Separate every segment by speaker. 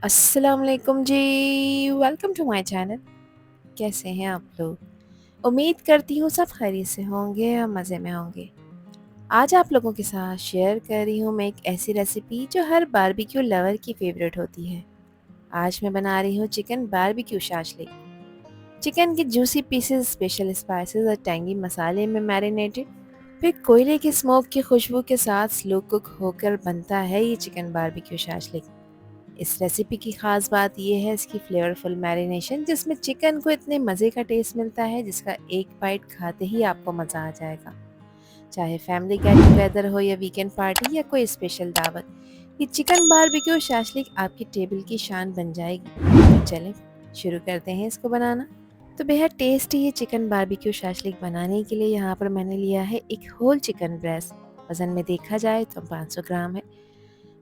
Speaker 1: अस्सलाम वालेकुम जी। Welcome to my channel. कैसे हैं आप लोग? उम्मीद करती हूँ सब खैरियत से होंगे और मज़े में होंगे। आज आप लोगों के साथ शेयर कर रही हूँ मैं एक ऐसी रेसिपी जो हर बारबेक्यू लवर की फेवरेट होती है। आज मैं बना रही हूँ चिकन बारबेक्यू शाशलिक। चिकन के जूसी पीसेस स्पेशल स्पाइसेस और टैंगी मसाले में मैरिनेटेड, फिर कोयले की स्मोक की खुशबू के साथ स्लो कुक होकर बनता है ये चिकन बारबेक्यू शाशलिक। इस रेसिपी की ख़ास बात यह है इसकी फ्लेवरफुल मैरिनेशन, जिसमें चिकन को इतने मज़े का टेस्ट मिलता है जिसका एक बाइट खाते ही आपको मज़ा आ जाएगा। चाहे फैमिली गेट टुगेदर हो या वीकेंड पार्टी या कोई स्पेशल दावत, ये चिकन बारबेक्यू शाशलिक आपकी टेबल की शान बन जाएगी। तो चलें शुरू करते हैं इसको बनाना। तो बेहद टेस्टी ये चिकन बारबेक्यू शाशलिक बनाने के लिए यहाँ पर मैंने लिया है एक होल चिकन ब्रेस्ट। वज़न में देखा जाए तो 500 ग्राम है।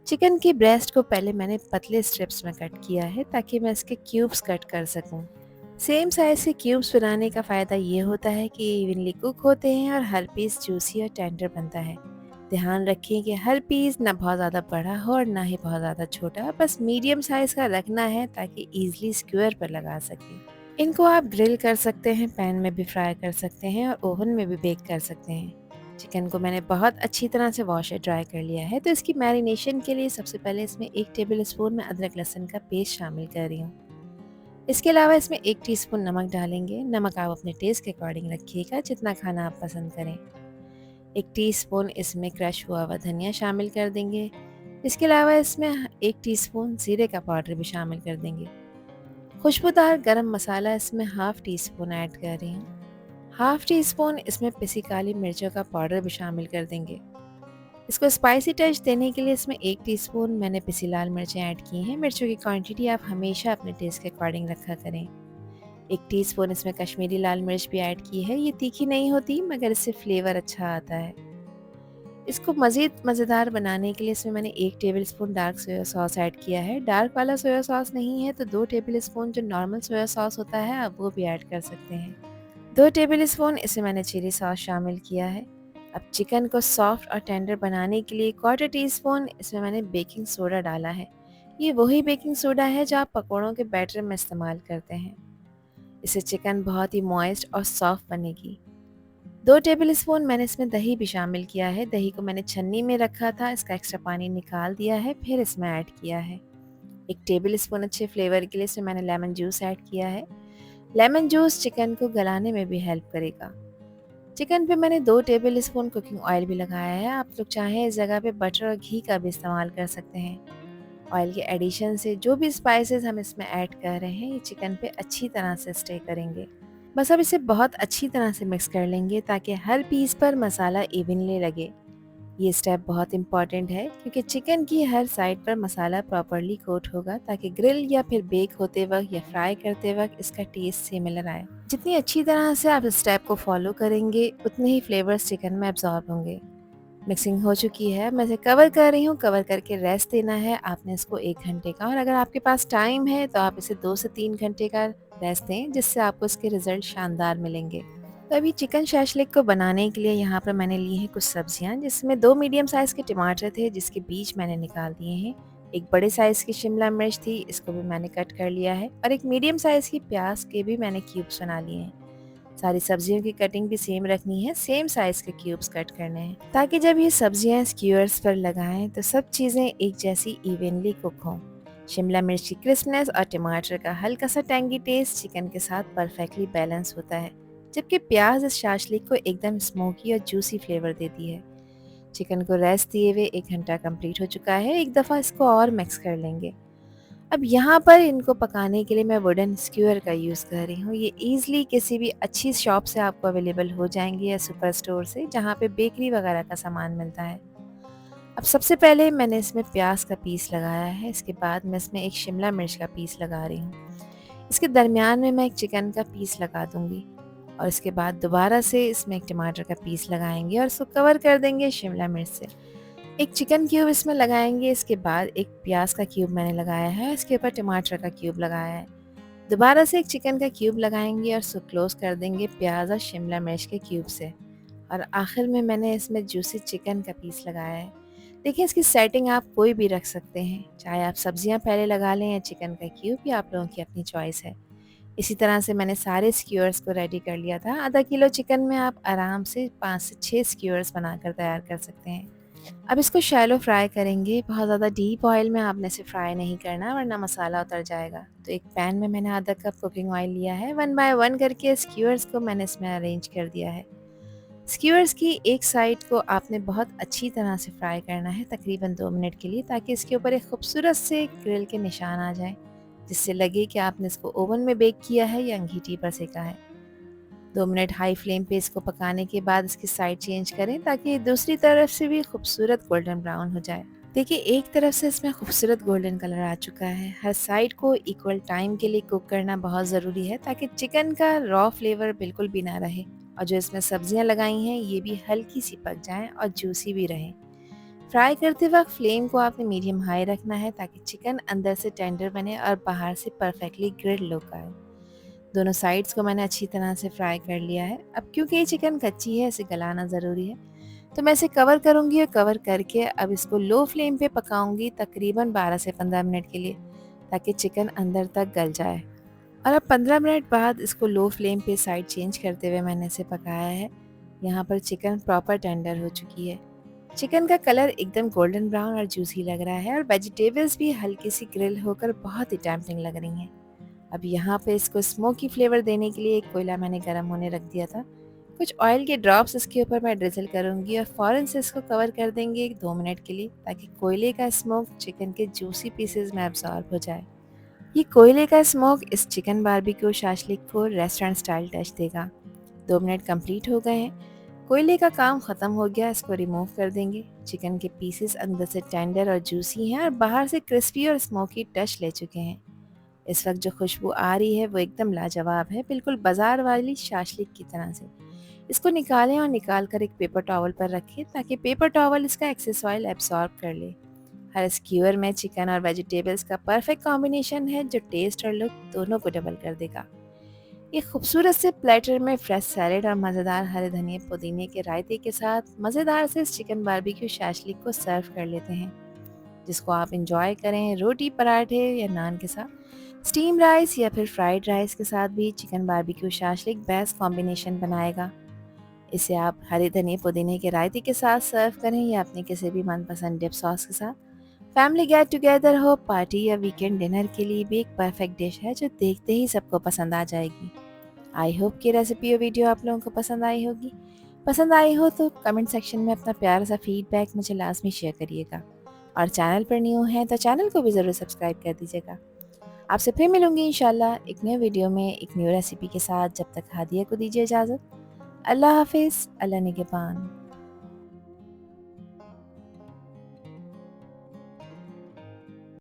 Speaker 1: चिकन की ब्रेस्ट को पहले मैंने पतले स्ट्रिप्स में कट किया है ताकि मैं इसके क्यूब्स कट कर सकूं। सेम साइज के क्यूब्स बनाने का फ़ायदा ये होता है कि इवनली कुक होते हैं और हर पीस जूसी और टेंडर बनता है। ध्यान रखें कि हर पीस ना बहुत ज़्यादा बड़ा हो और ना ही बहुत ज़्यादा छोटा, बस मीडियम साइज़ का रखना है ताकि ईजिली स्क्वायर पर लगा सकें। इनको आप ग्रिल कर सकते हैं, पैन में भी फ्राई कर सकते हैं और ओवन में भी बेक कर सकते हैं। चिकन को मैंने बहुत अच्छी तरह से वॉश और ड्राई कर लिया है। तो इसकी मैरिनेशन के लिए सबसे पहले इसमें 1 टेबल स्पून में अदरक लहसुन का पेस्ट शामिल कर रही हूँ। इसके अलावा इसमें 1 टीस्पून नमक डालेंगे। नमक आप अपने टेस्ट के अकॉर्डिंग रखिएगा, जितना खाना आप पसंद करें। 1 टीस्पून इसमें क्रश हुआ हुआ धनिया शामिल कर देंगे। इसके अलावा इसमें 1 टीस्पून ज़ीरे का पाउडर भी शामिल कर देंगे। खुशबूदार गरम मसाला इसमें हाफ़ टी स्पून ऐड कर रही हूँ। हाफ़ टी स्पून इसमें पिसी काली मिर्चों का पाउडर भी शामिल कर देंगे। इसको स्पाइसी टच देने के लिए इसमें 1 टीस्पून मैंने पिसी लाल मिर्चें ऐड की हैं। मिर्चों की क्वांटिटी आप हमेशा अपने टेस्ट के अकॉर्डिंग रखा करें। 1 टीस्पून इसमें कश्मीरी लाल मिर्च भी ऐड की है। ये तीखी नहीं होती मगर इससे फ्लेवर अच्छा आता है। इसको मज़ीद मज़ेदार बनाने के लिए इसमें मैंने 1 tablespoon dark soya sauce add किया है। डार्क वाला सोया सॉस नहीं है तो 2 टेबलस्पून जो नॉर्मल सोया सॉस होता है आप वो भी ऐड कर सकते हैं। 2 टेबलस्पून इसमें मैंने चिली सॉस शामिल किया है। अब चिकन को सॉफ्ट और टेंडर बनाने के लिए 1/4 टीस्पून इसमें मैंने बेकिंग सोडा डाला है। ये वही बेकिंग सोडा है जो आप पकौड़ों के बैटर में इस्तेमाल करते हैं। इससे चिकन बहुत ही मॉइस्ट और सॉफ्ट बनेगी। 2 टेबलस्पून मैंने इसमें दही भी शामिल किया है। दही को मैंने छन्नी में रखा था, इसका एक्स्ट्रा पानी निकाल दिया है, फिर इसमें ऐड किया है। 1 टेबलस्पून अच्छे फ्लेवर के लिए इसमें मैंने लेमन जूस ऐड किया है। लेमन जूस चिकन को गलाने में भी हेल्प करेगा। चिकन पे मैंने 2 टेबलस्पून कुकिंग ऑयल भी लगाया है। आप लोग चाहें इस जगह पे बटर और घी का भी इस्तेमाल कर सकते हैं। ऑयल के एडिशन से जो भी स्पाइसेस हम इसमें ऐड कर रहे हैं ये चिकन पे अच्छी तरह से स्टे करेंगे। बस अब इसे बहुत अच्छी तरह से मिक्स कर लेंगे ताकि हर पीस पर मसाला इवनली लगे। ये स्टेप बहुत इंपॉर्टेंट है क्योंकि चिकन की हर साइड पर मसाला प्रॉपरली कोट होगा ताकि ग्रिल या फिर बेक होते वक्त या फ्राई करते वक्त इसका टेस्ट सिमिलर आए। जितनी अच्छी तरह से आप इस स्टेप को फॉलो करेंगे उतने ही फ्लेवर्स चिकन में एब्जॉर्ब होंगे। मिक्सिंग हो चुकी है, मैं इसे कवर कर रही हूँ। कवर करके रेस्ट देना है आपने इसको 1 घंटे का, और अगर आपके पास टाइम है तो आप इसे 2 से 3 घंटे का रेस्ट दें, जिससे आपको इसके रिजल्ट शानदार मिलेंगे। तो अभी चिकन शैशलिक को बनाने के लिए यहाँ पर मैंने ली हैं कुछ सब्जियाँ, जिसमें 2 मीडियम साइज़ के टमाटर थे जिसके बीज मैंने निकाल दिए हैं। एक बड़े साइज़ की शिमला मिर्च थी, इसको भी मैंने कट कर लिया है, और एक मीडियम साइज़ की प्याज के भी मैंने क्यूब्स बना लिए हैं। सारी सब्जियों की कटिंग भी सेम रखनी है, सेम साइज़ के क्यूब्स कट करने हैं ताकि जब ये सब्जियां स्क्यूअर्स पर लगाएं तो सब चीज़ें एक जैसी इवनली कुक हों। शिमला मिर्च की क्रिस्पनेस और टमाटर का हल्का सा टैंगी टेस्ट चिकन के साथ परफेक्टली बैलेंस होता है, जबकि प्याज इस शाशलिक को एकदम स्मोकी और जूसी फ्लेवर देती है। चिकन को रेस्ट दिए हुए 1 घंटा कंप्लीट हो चुका है। एक दफ़ा इसको और मिक्स कर लेंगे। अब यहाँ पर इनको पकाने के लिए मैं वुडन स्क्यूअर का यूज़ कर रही हूँ। ये ईज़िली किसी भी अच्छी शॉप से आपको अवेलेबल हो जाएंगे या सुपर स्टोर से, जहाँ पे बेकरी वगैरह का सामान मिलता है। अब सबसे पहले मैंने इसमें प्याज का पीस लगाया है। इसके बाद मैं इसमें एक शिमला मिर्च का पीस लगा रही हूँ। इसके दरमियान में मैं एक चिकन का पीस लगा दूँगी, और इसके बाद दोबारा से इसमें एक टमाटर का पीस लगाएंगे और इसको कवर कर देंगे शिमला मिर्च से। एक चिकन क्यूब इसमें लगाएंगे। इसके बाद एक प्याज का क्यूब मैंने लगाया है, इसके ऊपर टमाटर का क्यूब लगाया है। दोबारा से एक चिकन का क्यूब लगाएंगे और इसको क्लोज कर देंगे प्याज और शिमला मिर्च के क्यूब से। और आखिर में मैंने इसमें जूसी चिकन का पीस लगाया है। देखिए इसकी सेटिंग आप कोई भी रख सकते हैं, चाहे आप सब्जियां पहले लगा लें या चिकन का क्यूब, या आप लोगों की अपनी चॉइस है। इसी तरह से मैंने सारे स्क्यूअर्स को रेडी कर लिया था। आधा किलो चिकन में आप आराम से 5 से 6 स्क्यूअर्स बनाकर तैयार कर सकते हैं। अब इसको शैलो फ्राई करेंगे, बहुत ज़्यादा डीप ऑयल में आपने इसे फ्राई नहीं करना वरना मसाला उतर जाएगा। तो एक पैन में मैंने आधा कप कुकिंग ऑयल लिया है, 1 बाय 1 करके स्क्यूअर्स को मैंने इसमें अरेंज कर दिया है। स्क्यूअर्स की एक साइड को आपने बहुत अच्छी तरह से फ्राई करना है, तकरीबन 2 मिनट के लिए, ताकि इसके ऊपर एक खूबसूरत से ग्रिल के निशान आ जाएं, जिससे लगे कि आपने इसको ओवन में बेक किया है या अंगीठी पर सेका है। 2 मिनट हाई फ्लेम पे इसको पकाने के बाद इसकी साइड चेंज करें, ताकि दूसरी तरफ से भी खूबसूरत गोल्डन ब्राउन हो जाए। देखिए एक तरफ से इसमें खूबसूरत गोल्डन कलर आ चुका है। हर साइड को इक्वल टाइम के लिए कुक करना बहुत ज़रूरी है, ताकि चिकन का रॉ फ्लेवर बिल्कुल भी ना रहे और जो इसमें सब्जियां लगाई हैं ये भी हल्की सी पक जाएं और जूसी भी रहें। फ्राई करते वक्त फ्लेम को आपने मीडियम हाई रखना है, ताकि चिकन अंदर से टेंडर बने और बाहर से परफेक्टली ग्रिल्ड लुक आए। दोनों साइड्स को मैंने अच्छी तरह से फ्राई कर लिया है। अब क्योंकि ये चिकन कच्ची है, इसे गलाना ज़रूरी है, तो मैं इसे कवर करूँगी और कवर करके अब इसको लो फ्लेम पे पकाऊंगी तकरीबन 12 से 15 मिनट के लिए, ताकि चिकन अंदर तक गल जाए। और अब 15 मिनट बाद इसको लो फ्लेम पे साइड चेंज करते हुए मैंने इसे पकाया है। यहाँ पर चिकन प्रॉपर टेंडर हो चुकी है। चिकन का कलर एकदम गोल्डन ब्राउन और जूसी लग रहा है और वेजिटेबल्स भी हल्की सी ग्रिल होकर बहुत ही टेम्पटिंग लग रही हैं। अब यहाँ पे इसको स्मोकी फ्लेवर देने के लिए एक कोयला मैंने गर्म होने रख दिया था। कुछ ऑयल के ड्रॉप्स इसके ऊपर मैं ड्रिजल करूँगी और फ़ौरन से इसको कवर कर देंगे 1-2 मिनट के लिए, ताकि कोयले का स्मोक चिकन के जूसी पीसेस में एब्जॉर्ब हो जाए। ये कोयले का स्मोक इस चिकन बारबेक्यू शाशलिक को रेस्टोरेंट स्टाइल टच देगा। 2 मिनट कंप्लीट हो गए हैं। कोयले का काम ख़त्म हो गया, इसको रिमूव कर देंगे। चिकन के पीसेस अंदर से टेंडर और जूसी हैं और बाहर से क्रिस्पी और स्मोकी टच ले चुके हैं। इस वक्त जो खुशबू आ रही है वो एकदम लाजवाब है, बिल्कुल बाजार वाली शाशलिक की तरह से। इसको निकालें और निकाल कर एक पेपर टॉवल पर रखें, ताकि पेपर टॉवल इसका एक्सेस ऑयल एब्सॉर्ब कर ले। हर स्क्यूअर में चिकन और वेजिटेबल्स का परफेक्ट कॉम्बिनेशन है, जो टेस्ट और लुक दोनों को डबल कर देगा। एक खूबसूरत से प्लेटर में फ्रेश सैलेड और मज़ेदार हरे धनिए पुदीने के रायते के साथ मज़ेदार से चिकन बारबेक्यू शाशलिक को सर्व कर लेते हैं, जिसको आप इंजॉय करें रोटी, पराठे या नान के साथ। स्टीम राइस या फिर फ्राइड राइस के साथ भी chicken barbecue shashlik best combination बनाएगा। इसे आप हरे धनिए पुदीने के रायते के साथ सर्व करें या अपने किसी भी मनपसंद डिप सॉस के साथ। फैमिली गेट टुगेदर हो, पार्टी या वीकेंड डिनर के लिए भी एक परफेक्ट डिश है, जो देखते ही सबको पसंद आ जाएगी। आई होप कि रेसिपी और वीडियो आप लोगों को पसंद आई होगी। पसंद आई हो तो कमेंट सेक्शन में अपना प्यारा सा फीडबैक मुझे लाजमी शेयर करिएगा, और चैनल पर न्यू हैं तो चैनल को भी ज़रूर सब्सक्राइब कर दीजिएगा। आपसे फिर मिलूंगी इंशाल्लाह एक नए वीडियो में एक न्यू रेसिपी के साथ। जब तक हादिया को दीजिए इजाज़त। अल्लाह हाफिज़, अल्लाह निगहबान।